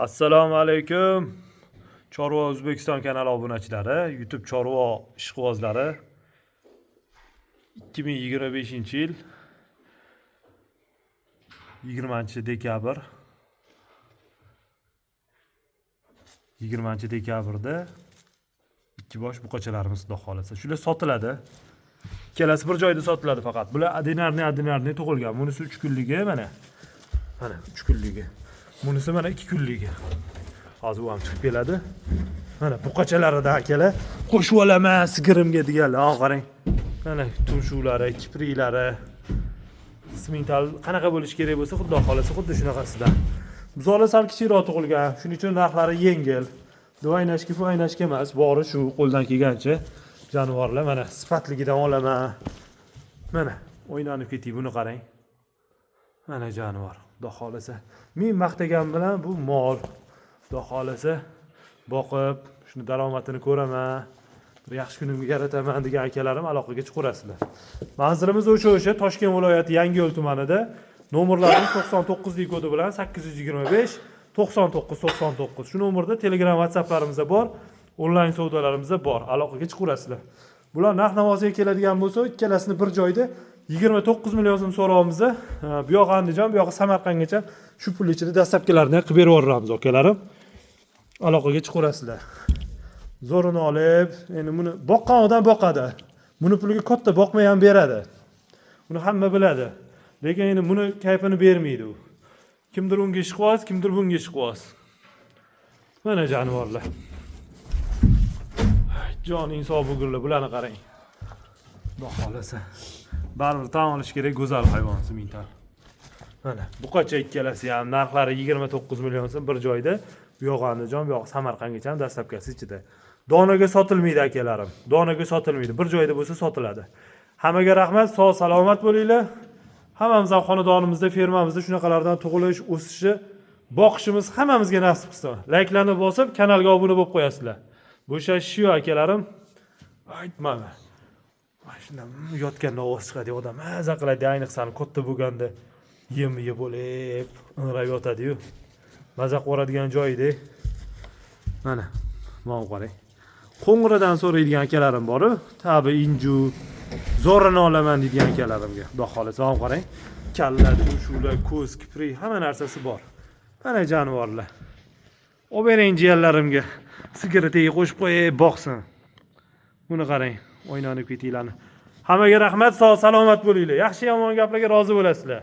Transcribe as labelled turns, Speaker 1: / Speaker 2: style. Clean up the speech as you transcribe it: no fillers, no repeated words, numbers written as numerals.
Speaker 1: Assalomu alaykum. Chorva O'zbekiston kanali obunachilari, YouTube chorva ishqibozlari. 2025-yil 20-dekabr 20-dekabrda ikki bosh buqachalarimiz xudo xolasa. Shular sotiladi. Ikkalasi bir joyda sotiladi faqat. Bular adinarni tug'ilgan. Bunisi 3 kunligi mana. Mana 3 kunligi. Bunisi mana 2 kunligi. Hozir u ham chiqib keladi. Mana buqachalaridan akalar qo'shib olaman sigirimga deganlar. Qarang. Mana tumshuvlari, kipriklari, simental qanaqa bo'lishi kerak bo'lsa, xudo xolasa xuddi shunaqasidan. Buzolar sal kichikroq tug'ilgan. Shuning uchun narxlari yengil. Do'aynashga emas, bori shu qo'ldan kelgancha jonivorlar mana sifatligidan olaman. Mana o'ynanib ketdi, buni qarang. Mana jonivor. Xudo xolasa. Men maqtagan bilan bu mol. Xudo xolasa boqib, shuni daromadini ko'raman. Bir yaxshi kunimga yarataman degan akalarim aloqaga chiqarasizlar. Manzilimiz o'sha Toshkent viloyati Yangiyo'l tumanida. Nomerlarimiz 99lik kodi bilan 825 99. Shu nomerda Telegram, WhatsApp'larimizda bor, onlayn savdolarimiz bor. Aloqaga chiqarasizlar. Bular narx-navosiga keladigan bo'lsa, ikkalasini bir joyda 29 million so'm so'raymiz. Bu yoq Andijon, bu yoq Samarqandgacha shu pul ichida dastlabkilarni qilib berib yuboramiz, akalarim. Aloqaga chiqarasizlar. Zo'rini olib, endi buni boqqan odam boqadi. Buni puliga katta boqmay ham beradi. Buni hamma biladi. Lekin endi buni kayfini bermaydi u. Kimdir unga ishqibos, kimdir bunga ishqibos. Mana jonivorlar. Jon insof o'g'irlar, bularni qarang. Xudo xolasa. Baribir tan olish kerak, go'zal hayvon simental. Mana buqacha ikkalasi ham narxlari 29 million so'm bir joyda. Bu yoq Andijon, bu yoq Samarqandgacha ham dastlabkasi ichida. Donaga sotilmaydi akalarim. Donaga sotilmaydi. Bir joyda bo'lsa sotiladi. Hammaga rahmat, sog' salomat bo'linglar. Hammamiz ham xonadonimizda, fermamizda shunaqalardan tug'ilish, o'sishi, boqishimiz hammamizga nasib qilsin. Layklarni bosib, kanalga obuna bo'lib qo'yasizlar. Bo'shash shu akalarim. Aytmayman. Shundan yotganda ovoz chiqadi, odam maza qiladi, ayniqsa katta bo'lganda yem-yeb bo'lib, ingrab yotadi-yu. Maza qiladigan joyida. Mana, mana qarang. Qo'ng'iradan so'raydigan akalarim bor-ku, tabi inju, zo'rini olaman degan akalarimga. Xudo xolasa, mana qarang. Kalla, tumshuvlar, ko'z, kiprik, hamma narsasi bor. Mana jonivorlar. Olib bering jiyanlarimga. Sigaretaga qo'shib qo'yay, boqsin. Buni qarang, o'ynanib ketinglarni. Hammaga rahmat, sog' salomat bo'linglar. Yaxshi yomon gaplarga rozi bo'lasizlar.